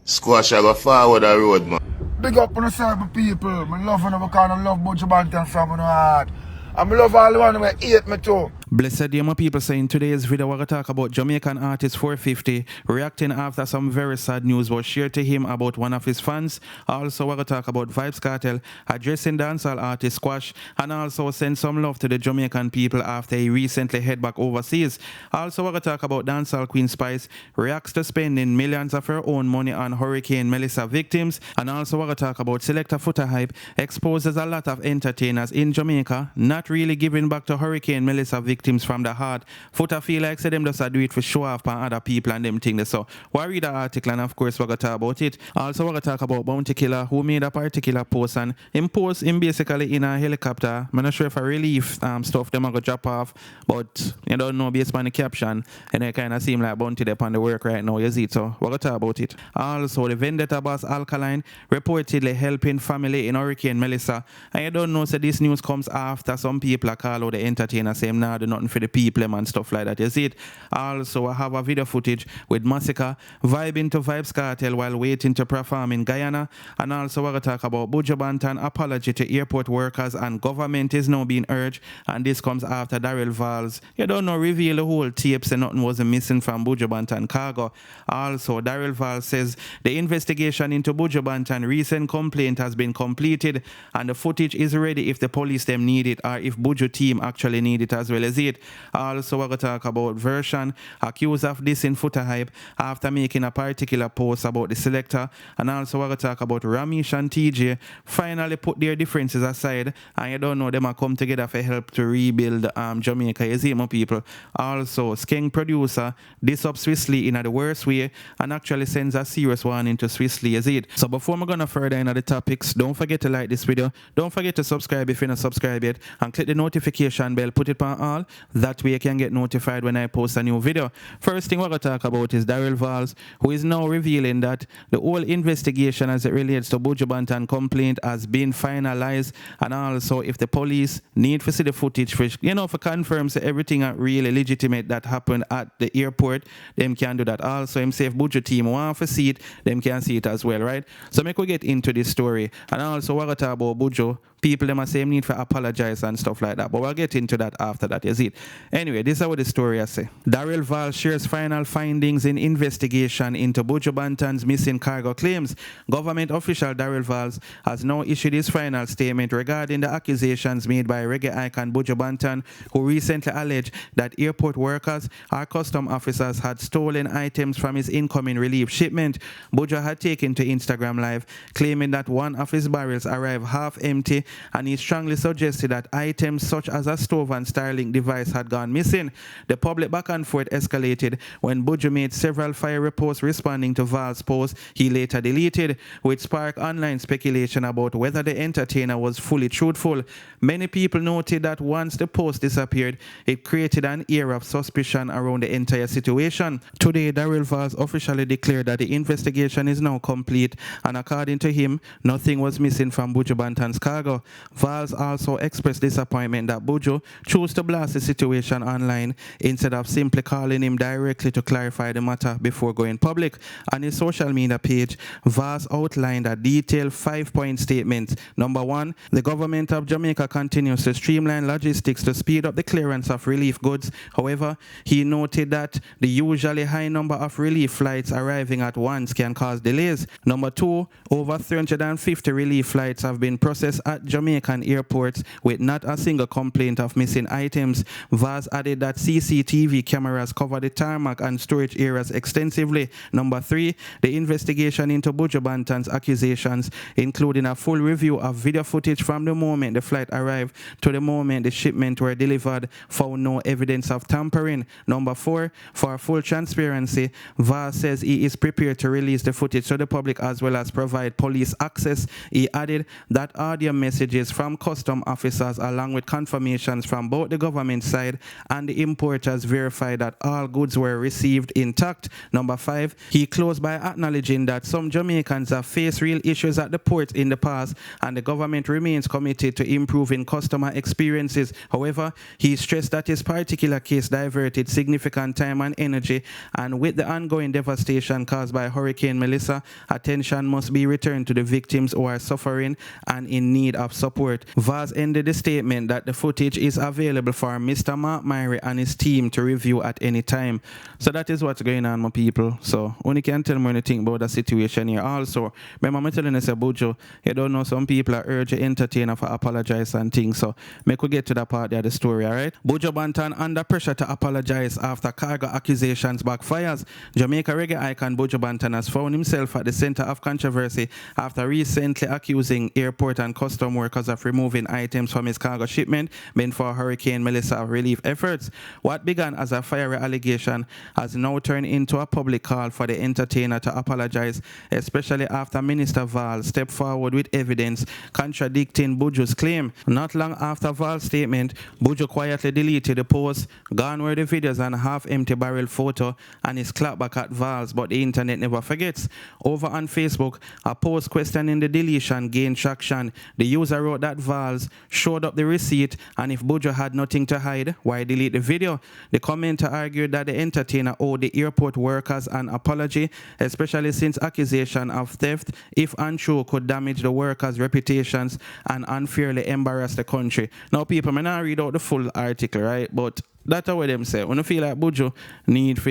Squash, I go forward the road, man. Big up on the cyber people. I love them because I love Buju Banton from my heart. I love all the one who hate me too. Blessed day, my people, saying today's video we're going to talk about Jamaican artist 450 reacting after some very sad news was shared to him about one of his fans. Also, we're going to talk about Vybz Kartel addressing dancehall artist Squash, and also send some love to the Jamaican people after he recently head back overseas. Also, we're going to talk about dancehall Queen Spice reacts to spending millions of her own money on Hurricane Melissa victims, and also we're going to talk about selector Foota hype exposes a lot of entertainers in Jamaica not really giving back to Hurricane Melissa victims from the heart. Foota feel like say them just do it for show off on other people and them things. So we'll read the article and of course we're going to talk about it. Also we're going to talk about Bounty Killer who made a particular post, and him post him basically in a helicopter. I'm not sure if a relief stuff them are going to drop off, but you don't know based on the caption and it kind of seem like Bounty there on the work right now, you see. So we're going to talk about it. Also the vendetta boss Alkaline reportedly helping family in Hurricane Melissa, and you don't know, so this news comes after some people call out the entertainer saying nah, do nothing for the people and stuff like that, you see it. Also I have a video footage with Masicka vibing to Vybz Kartel while waiting to perform in Guyana, and also we're going to talk about Buju Banton apology to airport workers and government is now being urged, and this comes after Vybz, you don't know, reveal the whole tapes and nothing was missing from Buju Banton cargo. Also Vybz says the investigation into Buju Banton recent complaint has been completed and the footage is ready if the police them need it or if Buju team actually need it as well as it. Also we're going to talk about Versen accused of dissing Foota hype after making a particular post about the selector, and also we're going to talk about Ryme Minista and TJ finally put their differences aside and you don't know them are come together for help to rebuild Jamaica, you see my people. Also Skeng producer diss up Swissley in the worst way and actually sends a serious warning to Swissley, you see it. So before we're gonna further into the topics, don't forget to like this video, don't forget to subscribe if you're not subscribed yet, and click the notification bell, put it on all, that way you can get notified when I post a new video. First thing we're going to talk about is Vybz, who is now revealing that the whole investigation as it relates to Buju Banton complaint has been finalized, and also if the police need to see the footage for, you know, for confirm so everything are really legitimate that happened at the airport, them can do that. Also him say if Buju team want to see it, them can see it as well, right? So make we get into this story, and also we're going to talk about Buju. People them are saying need to apologize and stuff like that, but we'll get into that after that, you see it. Anyway, this is what the story I say. Vybz shares final findings in investigation into Buju Banton's missing cargo claims. Government official Vybz has now issued his final statement regarding the accusations made by reggae icon Buju Banton, who recently alleged that airport workers or custom officers had stolen items from his incoming relief shipment. Buju had taken to Instagram Live, claiming that one of his barrels arrived half empty, and he strongly suggested that items such as a stove and Starlink device had gone missing. The public back and forth escalated when Buju made several fiery posts responding to Vybz's post he later deleted, which sparked online speculation about whether the entertainer was fully truthful. Many people noted that once the post disappeared, it created an air of suspicion around the entire situation. Today, Vybz officially declared that the investigation is now complete, and according to him, nothing was missing from Buju Banton's cargo. Vybz also expressed disappointment that Buju chose to blast the situation online instead of simply calling him directly to clarify the matter before going public. On his social media page, Vybz outlined a detailed 5-point statement. Number 1, the government of Jamaica continues to streamline logistics to speed up the clearance of relief goods. However, he noted that the usually high number of relief flights arriving at once can cause delays. Number 2, over 350 relief flights have been processed at Jamaican airports with not a single complaint of missing items. Vybz added that CCTV cameras cover the tarmac and storage areas extensively. Number 3, the investigation into Buju Banton's accusations, including a full review of video footage from the moment the flight arrived to the moment the shipment were delivered, found no evidence of tampering. Number 4, for full transparency, Vybz says he is prepared to release the footage to the public as well as provide police access. He added that audio messages from custom officers along with confirmations from both the government government side, and the importers verified that all goods were received intact. Number 5, he closed by acknowledging that some Jamaicans have faced real issues at the port in the past, and the government remains committed to improving customer experiences. However, he stressed that his particular case diverted significant time and energy, and with the ongoing devastation caused by Hurricane Melissa, attention must be returned to the victims who are suffering and in need of support. Vybz ended the statement that the footage is available for Mr. Mark Myrie and his team to review at any time. So that is what's going on, my people. So only can tell me anything about the situation here. Also, remember I'm telling you, Buju, you don't know some people are urge the entertainer for apologize and things. So make we get to that part of the story, alright? Buju Banton under pressure to apologize after cargo accusations backfires. Jamaica reggae icon Buju Banton has found himself at the center of controversy after recently accusing airport and custom workers of removing items from his cargo shipment meant for Hurricane Melissa relief efforts. What began as a fiery allegation has now turned into a public call for the entertainer to apologize, especially after Minister Val stepped forward with evidence contradicting Buju's claim. Not long after Val's statement, Buju quietly deleted the post. Gone were the videos and half-empty barrel photo and his clapback at Val's, but the internet never forgets. Over on Facebook, a post questioning the deletion gained traction. The user wrote that Val's showed up the receipt, and if Buju had nothing to hide, why delete the video? The commenter argued that the entertainer owed the airport workers an apology, especially since accusation of theft, if untrue, could damage the workers' reputations and unfairly embarrass the country. Now, people, may not read out the full article, right? But that's what them say. When you feel like Buju need for,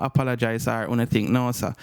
apologize or when you think, no, sir.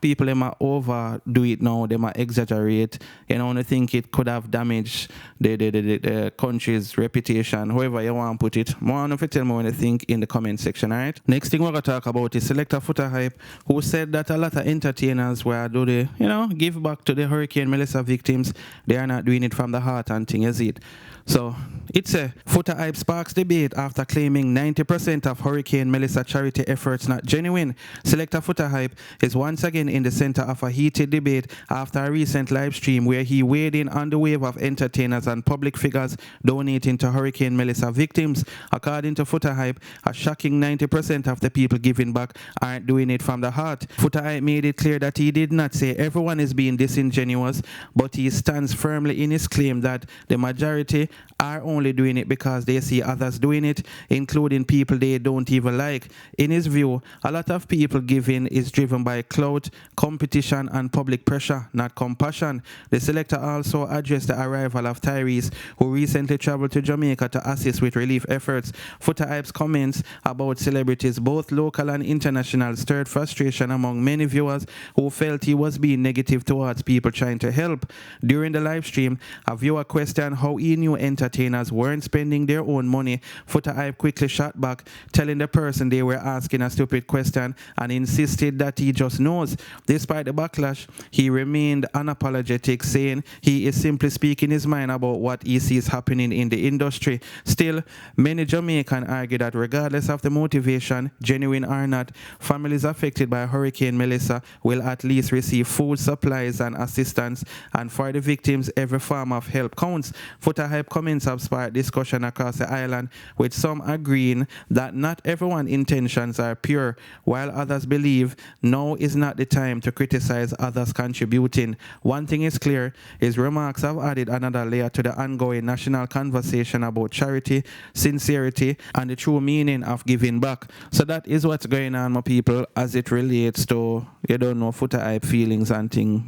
People, they might overdo it now. They might exaggerate. When you think it could have damaged the country's reputation, however you want to put it. More on if you tell me what you think in the comment section, alright? Next thing we're going to talk about is Selector Foota Hype, who said that a lot of entertainers were do the, give back to the Hurricane Melissa victims. They are not doing it from the heart and thing, is it? So, it's a Foota Hype sparks debate after claiming 90% of Hurricane Melissa charity efforts not genuine. Selector Foota Hype is once again in the center of a heated debate after a recent live stream where he weighed in on the wave of entertainers and public figures donating to Hurricane Melissa victims. According to Foota Hype, a shocking 90% of the people giving back aren't doing it from the heart. Foota Hype made it clear that he did not say everyone is being disingenuous, but he stands firmly in his claim that the majority are only doing it because they see others doing it, including people they don't even like. In his view, a lot of people giving is driven by clout, competition, and public pressure, not compassion. The selector also addressed the arrival of Tyrese, who recently traveled to Jamaica to assist with relief efforts. Foota Hype's comments about celebrities, both local and international, stirred frustration among many viewers who felt he was being negative towards people trying to help. During the live stream, a viewer questioned how he knew entertainers weren't spending their own money. Foota Hype quickly shot back, telling the person they were asking a stupid question and insisted that he just knows. Despite the backlash, he remained unapologetic, saying he is simply speaking his mind about what he sees happening in the industry. Still, many Jamaicans argue that regardless of the motivation, genuine or not, families affected by Hurricane Melissa will at least receive food, supplies, and assistance, and for the victims, every form of help counts. Foota Hype comments have sparked discussion across the island, with some agreeing that not everyone's intentions are pure, while others believe now is not the time to criticize others contributing. One thing is clear, his remarks have added another layer to the ongoing national conversation about charity, sincerity, and the true meaning of giving back. So that is what's going on, my people, as it relates to, Foota Hype feelings and thing,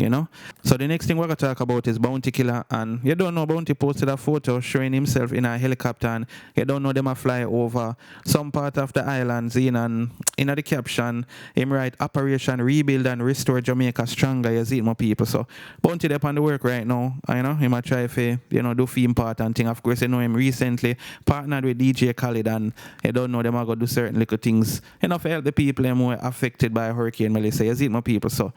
So the next thing we're going to talk about is Bounty Killer, and Bounty posted a photo showing himself in a helicopter, and them a fly over some part of the islands and in the caption him write Operation Rebuild and Restore Jamaica Stronger, you see my people. So Bounty up on the work right now, him a try for do theme part and thing. Of course, him recently partnered with DJ Khaled, and them a go do certain little things for help the people who were affected by Hurricane Melissa, you see my people. So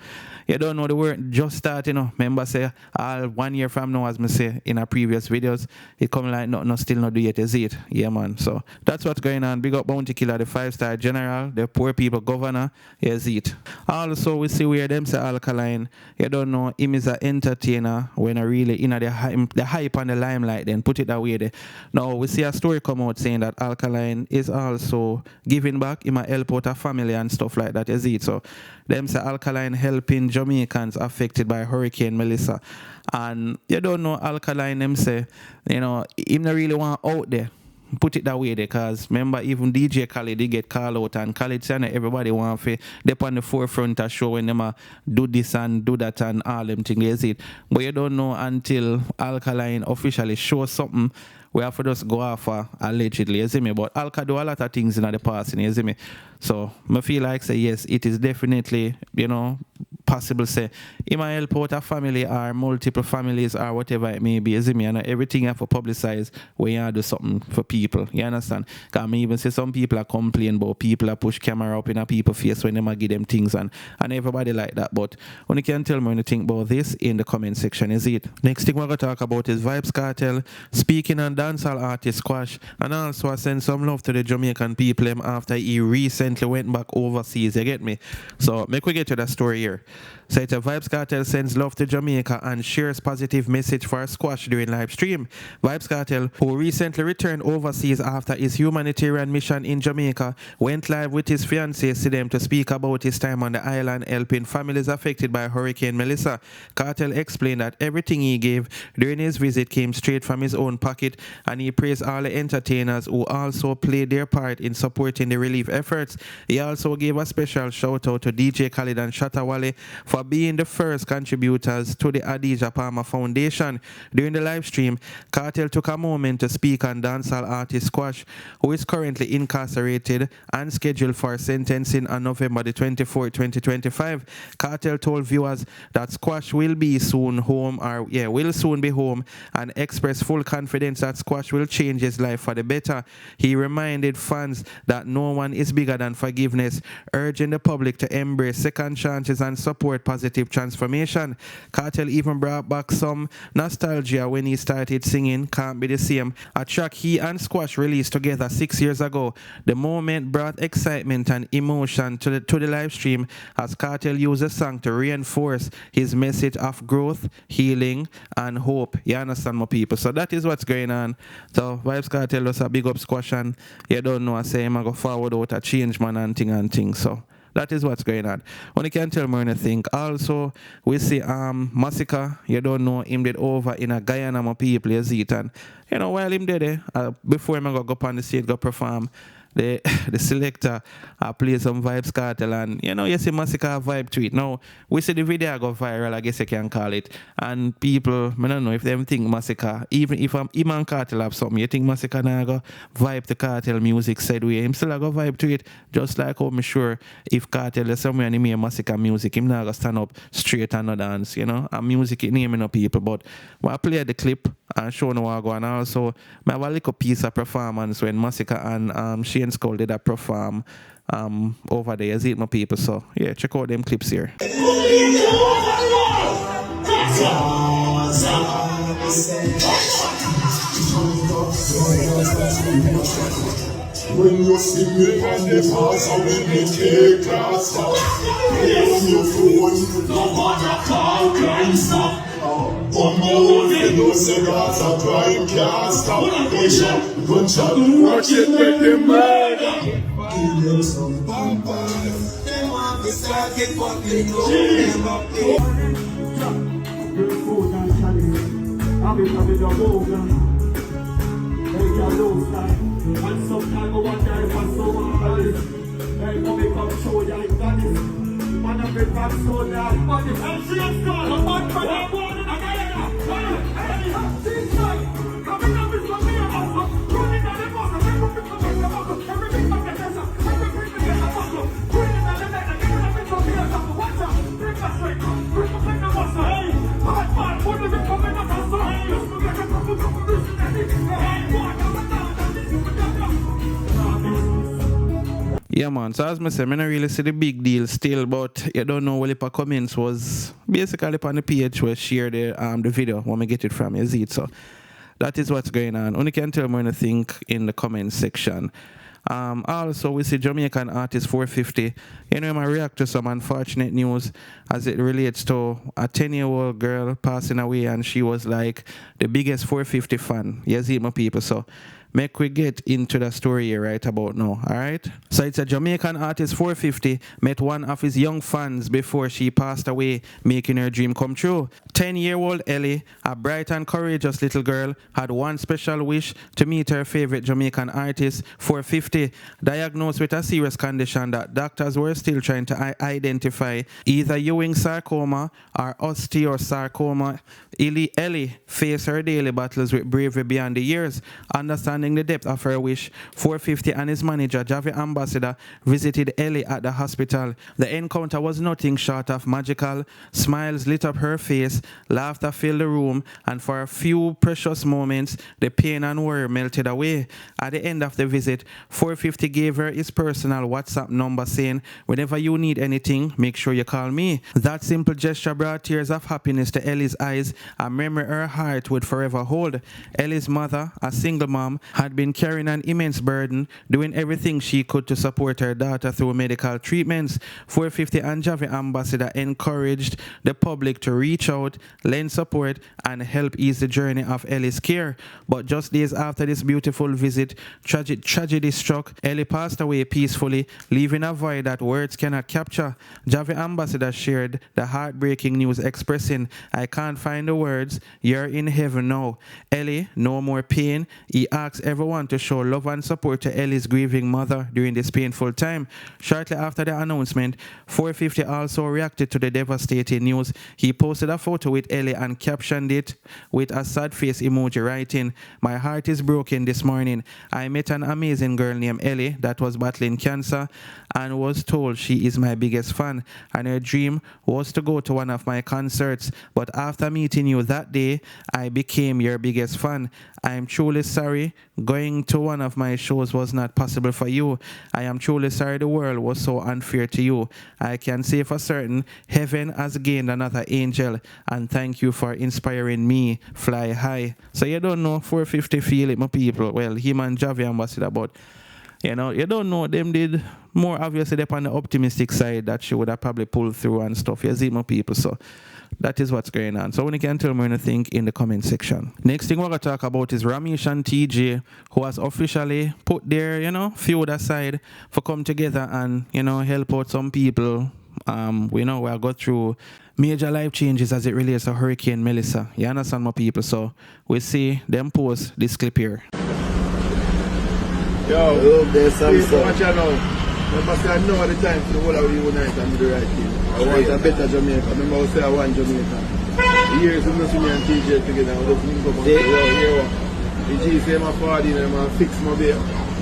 the work just start, remember say all 1 year from now, as me say in our previous videos, it come like nothing still not do yet, is it? Yeah, man. So that's what's going on. Big up Bounty Killer, the 5-star general, the poor people governor, is it. Also, we see where them say Alkaline, you don't know, him is an entertainer when I really, the hype and the limelight, then put it that way there. Now, we see a story come out saying that Alkaline is also giving back, he might help out a family and stuff like that, is it? So, them say Alkaline helping Jamaicans affected by Hurricane Melissa. And you don't know Alkaline, them say, him not really want out there. Put it that way there, because remember, even DJ Khaled, they get called out, and Khaled said everybody want to they on the forefront of show when them do this and do that and all them things, is it? But you don't know until Alkaline officially show something. We have to just go off allegedly, you see me? But Alka do a lot of things in the past, you see me? So I feel like say yes, it is definitely, possible say it might help out a family or multiple families or whatever it may be, you see me? And everything you have to publicize when you do something for people, you understand? Because I even say some people are complaining about people that push camera up in a people's face when they give them things and everybody like that. But when you can tell me when you think about this in the comment section, is it? Next thing we're going to talk about is Vybz Kartel speaking on dancehall artist Squash, and also I send some love to the Jamaican people after he recently went back overseas, you get me? So make we get to the story here. So it's a Vybz Kartel sends love to Jamaica and shares positive message for Squash during live stream. Vybz Kartel, who recently returned overseas after his humanitarian mission in Jamaica, went live with his fiancée Sidem to speak about his time on the island helping families affected by Hurricane Melissa. Kartel explained that everything he gave during his visit came straight from his own pocket, and he praised all the entertainers who also played their part in supporting the relief efforts. He also gave a special shout out to DJ Khaled and Shatta Wale for being the first contributors to the Adidja Palmer Foundation. During the live stream, Kartel took a moment to speak on dancehall artist Squash, who is currently incarcerated and scheduled for sentencing on November the 24th, 2025. Kartel told viewers that Squash will soon be home, and expressed full confidence that Squash will change his life for the better. He reminded fans that no one is bigger than forgiveness, urging the public to embrace second chances and support positive transformation. Kartel even brought back some nostalgia when he started singing Can't Be the Same, a track he and Squash released together 6 years ago. The moment brought excitement and emotion to the live stream as Kartel used the song to reinforce his message of growth, healing, and hope. You understand, my people? So that is what's going on. So Vybz Kartel us a big up Squash, and you don't know I say I'm going to go forward out a change man and thing. So that is what's going on. When you can tell me anything. Also, we see Masicka, you don't know, him did over in a Guyana, my people, you see it. And, while him did it, before him go up on the stage, go perform, the selector play some Vybz Kartel, and you see Masicka vibe to it. Now we see the video go viral, I guess you can call it, and people, I don't know if them think Masicka, even if Iman Kartel have something, you think Masicka now go vibe to Kartel music said way, him still go vibe to it, just like how I'm sure if Kartel is somewhere and he hear Masicka music, him now go stand up straight and no dance, and music it naming up people. But I play the clip and show no what go, and also I have a little piece of performance when Masicka and Shane Skull did a perform over there, is it, my people? So yeah, check out them clips here. When you see me on the house, I will be take class. On your phone, no matter how crime stop. On my own, they know say that's a crime can't stop. Gunshot, watch it with the murder. Give them some vampires. They want to start it, but they know them up there. Good food and challenge. I'll be coming to Logan. Hey, you're low style. And sometimes I wonder if I'm so hard. Hey, mommy, come show you I got this. Man, I've been back so down. But if I'm serious, I'm not for that one. I got it now. Hey, this time, coming up with some real muscle. Running on the muscle. Never pick up the muscle. Everything back at the muscle. Everything back at the muscle. Running on the neck. I get up with some real muscle. Watch out. Bring us straight. Bring us like the muscle. Hey, hard, what do we come in the muscle? Hey, just look like a couple of reasons. Hey, what? Yeah, man. So as I said, I don't really see the big deal still, but you don't know what the comments was basically on the page where share the video when I get it from, you see it. So that is what's going on. Only can tell me what you think in the comment section. Also, we see Jamaican artist 450. You know, I react to some unfortunate news as it relates to a 10-year-old girl passing away, and she was like the biggest 450 fan. You see, my people. So, make we get into the story here right about now, all right? So it's a Jamaican artist 450 met one of his young fans before she passed away, making her dream come true. 10-year-old Ellie, a bright and courageous little girl, had one special wish to meet her favorite Jamaican artist 450, diagnosed with a serious condition that doctors were still trying to identify, either Ewing sarcoma or osteosarcoma. Ellie faced her daily battles with bravery beyond the years. Understanding the depth of her wish, 450 and his manager, Javi Ambassador, visited Ellie at the hospital. The encounter was nothing short of magical. Smiles lit up her face, laughter filled the room, and for a few precious moments, the pain and worry melted away. At the end of the visit, 450 gave her his personal WhatsApp number, saying, "Whenever you need anything, make sure you call me." That simple gesture brought tears of happiness to Ellie's eyes, a memory her heart would forever hold. Ellie's mother, a single mom, had been carrying an immense burden, doing everything she could to support her daughter through medical treatments. 450 and Javi Ambassador encouraged the public to reach out, lend support, and help ease the journey of Ellie's care. But just days after this beautiful visit, tragedy struck. Ellie passed away peacefully, leaving a void that words cannot capture. Javi Ambassador shared the heartbreaking news, expressing, "I can't find the words, you're in heaven now. Ellie, no more pain." He asked everyone to show love and support to Ellie's grieving mother during this painful time. Shortly after the announcement, 450 also reacted to the devastating news. He posted a photo with Ellie and captioned it with a sad face emoji, writing, "My heart is broken this morning. I met an amazing girl named Ellie that was battling cancer and was told she is my biggest fan, and her dream was to go to one of my concerts. But after meeting you that day, I became your biggest fan. I am truly sorry going to one of my shows was not possible for you. I am truly sorry the world was so unfair to you. I can say for certain, heaven has gained another angel, and thank you for inspiring me. Fly high." So you don't know 450 feel it, my people. Well, him and Javi Ambassador, but you know, you don't know them did more obviously they're on the optimistic side that she would have probably pulled through and stuff. You see, my people. So that is what's going on. So when you can tell me what you think in the comment section. Next thing we're going to talk about is Ryme Minista and TJ, who has officially put their, feud aside for come together and, help out some people. We know we'll go through major life changes as it relates to Hurricane Melissa. You understand, my people? So we see them post this clip here. Yo, there's some watch out now. Remember, say I know at the time for the whole of you unite and do the right thing. I want a better Jamaica. Remember, I say I want Jamaica. The years we know me and TJ together, we just link up and say, yo, the G say my party and I'm fix my beer.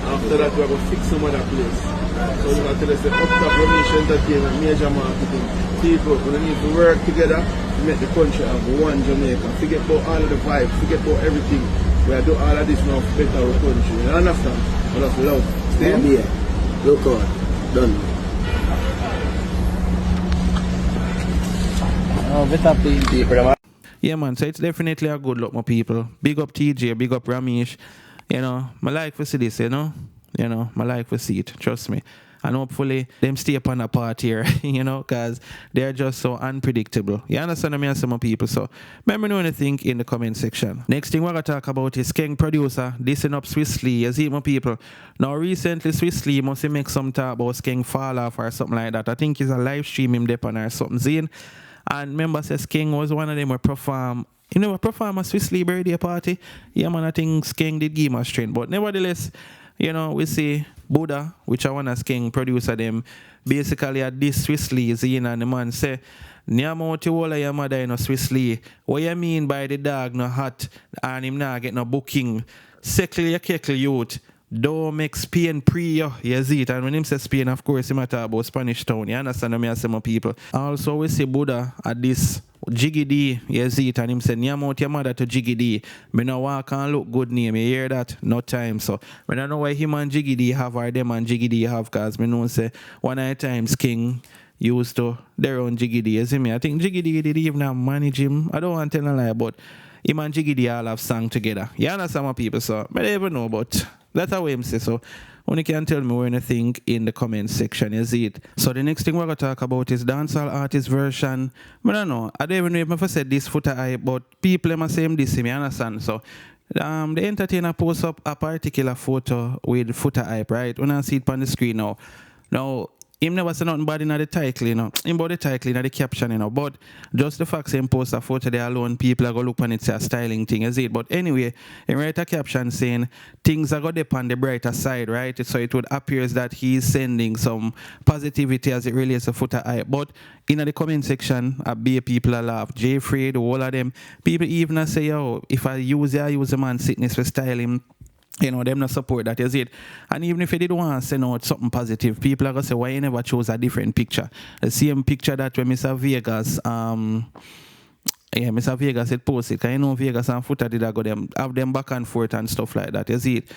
After that, we're going to fix some other place. So we're going to tell us, up top Ryme Minista Entertainment, major marketing. People, we need to work together to make the country have one Jamaica. Forget about all of the vibes, forget about everything. We do all of this now for better our country. You understand? We just love. Stay here. Look on. Done. Oh, better people. Yeah, man. So it's definitely a good look, my people. Big up TJ, big up Ryme Minista. My like to see this, my like to see it. Trust me. And hopefully, them stay up on a part here, because they're just so unpredictable. You understand me, some people? So, let me know what you think in the comment section. Next thing we're going to talk about is Skeng producer dissing up Swiss Lee. You see, my people? Now, recently, Swiss Lee must make some talk about Skeng fall off or something like that. I think it's a live stream him dep on or something. Zine. And remember, says Skeng was one of them who perform. Perform a Swiss Lee birthday party. Yeah, man, I think Skeng did give him a strength. But nevertheless, we see Buddha, which I want to Skeng producer them, basically at this Swiss Lee, and the man say, "Nyamoti wala your mother in a Swiss Lee. What you mean by the dog no hot and him not get no booking? Seckle your keckle youth. Don't make Spain pre you. You see it. And when him say Spain, of course, he matter about Spanish town. You understand me, I say, my people. Also, we see Buddha at this Jiggy D, you see it, and him say, "Nyam out your mother to Jiggy D. Me no walk and look good name." You hear that? No time. So, I don't know why him and Jiggy D have or them and Jiggy D have, because me know say one of the times King used to their own Jiggy D. You see me? I think Jiggy D did even manage him. I don't want to tell a lie, but him and Jiggy D all have sung together. You understand my people? So I don't even know, but that's how him say. So only can tell me what you think in the comment section, you see it. So the next thing we're going to talk about is dancehall artist Versen. I don't know. I don't even know if I said this Foota hype, but people are saying this, you understand? So the entertainer posts up a particular photo with Foota hype, right? When I see it on the screen now. Now, him never say nothing bad in the title, you know. Him about the title in the caption, you know. But just the fact him post a photo there alone, people are going to look on it say a styling thing, is it? But anyway, he write a caption saying things are going to dip on the brighter side, right? So it would appear that he's sending some positivity as it relates to Foota hype. But in the comment section, I be people a laugh. Jeffrey, the whole of them. People even say, yo, if I use a man sickness for styling, you know, them not support that, is it? And even if they did want to send out something positive, people are going to say, why you never chose a different picture? The same picture that when Mr. Vegas, Mr. Vegas had posted, because you know Vegas and Foota did have them back and forth and stuff like that, is it?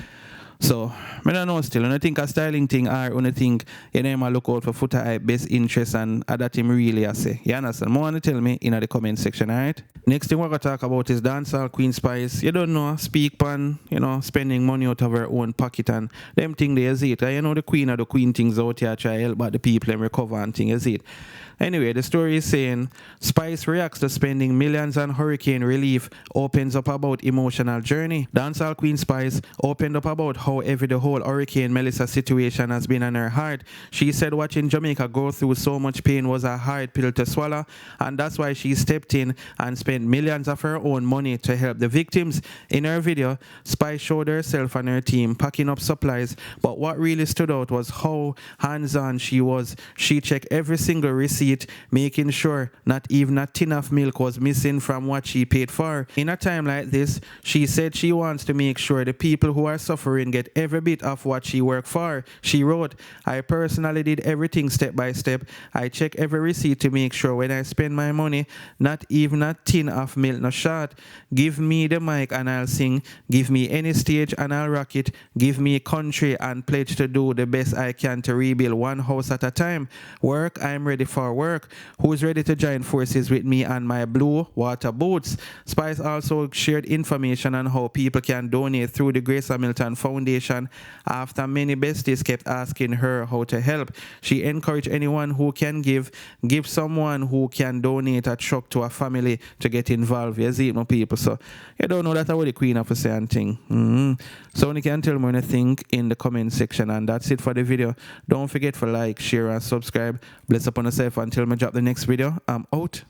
So, I don't know still. When I think a styling thing or when I think you know, look out for Foota hype, best interest and other thing really I say. You understand? More want to tell me in the comment section, alright? Next thing we're going to talk about is dancehall Queen Spice. You don't know, speak pan, you know, spending money out of her own pocket and them thing there, is it? You know the queen of the queen things out here try to help but the people and recover and thing, is it? Anyway, the story is saying Spice reacts to spending millions on hurricane relief, opens up about emotional journey. Dancehall Queen Spice opened up about how heavy the whole Hurricane Melissa situation has been on her heart. She said watching Jamaica go through so much pain was a hard pill to swallow, and that's why she stepped in and spent millions of her own money to help the victims. In her video, Spice showed herself and her team packing up supplies, but what really stood out was how hands-on she was. She checked every single receipt, making sure not even a tin of milk was missing from what she paid for. In a time like this, she said she wants to make sure the people who are suffering get every bit of what she worked for. She wrote, I personally did everything step by step. I check every receipt to make sure when I spend my money, not even a tin of milk no short. Give me the mic and I'll sing. Give me any stage and I'll rock it. Give me country and pledge to do the best I can to rebuild one house at a time. Work, I'm ready for work. Who's ready to join forces with me and my blue water boots? Spice also shared information on how people can donate through the Grace Hamilton Foundation after many besties kept asking her how to help. She encouraged anyone who can give someone who can donate a truck to a family to get involved. You see, my people. So you don't know that what the queen of a saying thing. So you can tell me anything in the comment section, and that's it for the video. Don't forget to like, share and subscribe. Bless upon yourself until I drop the next video. I'm out.